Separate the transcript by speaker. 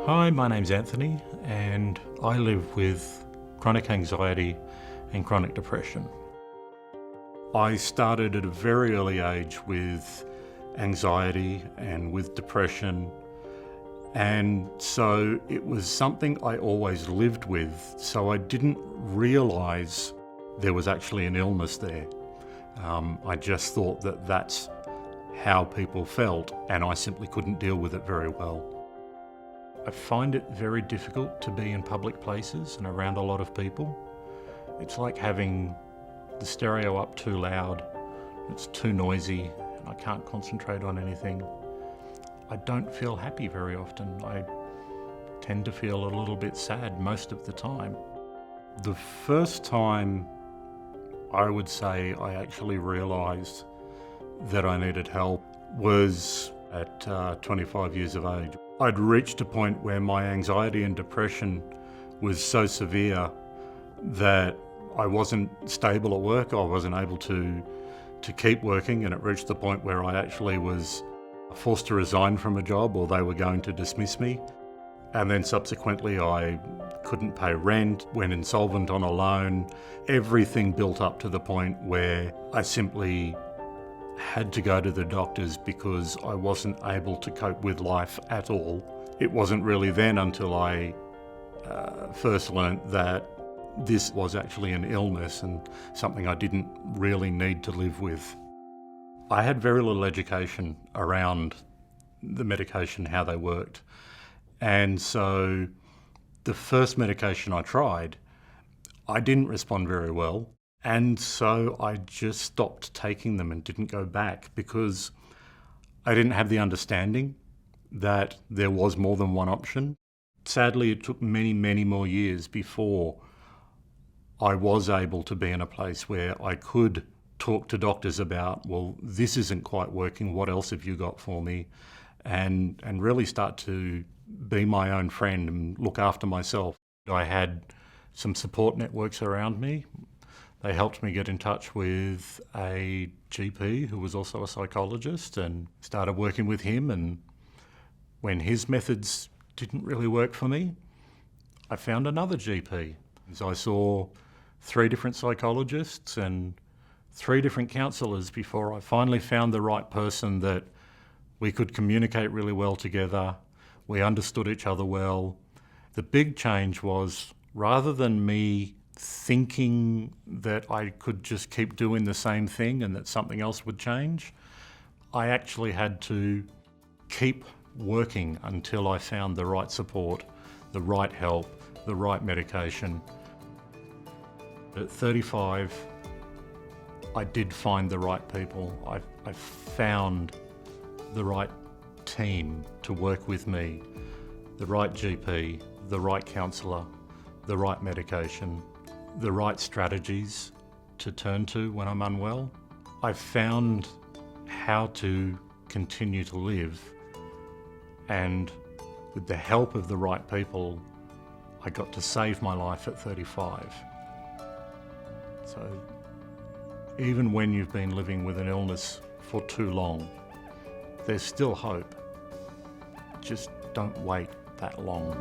Speaker 1: Hi, my name's Anthony and I live with chronic anxiety and chronic depression. I started at a very early age with anxiety and with depression, and so it was something I always lived with, so I didn't realise there was actually an illness there. I just thought that that's how people felt, and I simply couldn't deal with it very well. I find it very difficult to be in public places and around a lot of people. It's like having the stereo up too loud, it's too noisy, and I can't concentrate on anything. I don't feel happy very often. I tend to feel a little bit sad most of the time. The first time I would say I actually realised that I needed help was at 25 years of age. I'd reached a point where my anxiety and depression was so severe that I wasn't stable at work. I wasn't able to keep working, and it reached the point where I actually was forced to resign from a job, or they were going to dismiss me. And then subsequently I couldn't pay rent, went insolvent on a loan. Everything built up to the point where I simply had to go to the doctors because I wasn't able to cope with life at all. It wasn't really then until I first learnt that this was actually an illness and something I didn't really need to live with. I had very little education around the medication, how they worked. And so the first medication I tried, I didn't respond very well. And so I just stopped taking them and didn't go back because I didn't have the understanding that there was more than one option. Sadly, it took many, many more years before I was able to be in a place where I could talk to doctors about, well, this isn't quite working, what else have you got for me? And really start to be my own friend and look after myself. I had some support networks around me. They helped me get in touch with a GP who was also a psychologist and started working with him. And when his methods didn't really work for me, I found another GP. So I saw 3 different psychologists and 3 different counsellors before I finally found the right person that we could communicate really well together. We understood each other well. The big change was, rather than me thinking that I could just keep doing the same thing and that something else would change, I actually had to keep working until I found the right support, the right help, the right medication. At 35, I did find the right people. I found the right team to work with me, the right GP, the right counsellor, the right medication, the right strategies to turn to when I'm unwell. I've found how to continue to live, and with the help of the right people, I got to save my life at 35. So even when you've been living with an illness for too long, there's still hope. Just don't wait that long.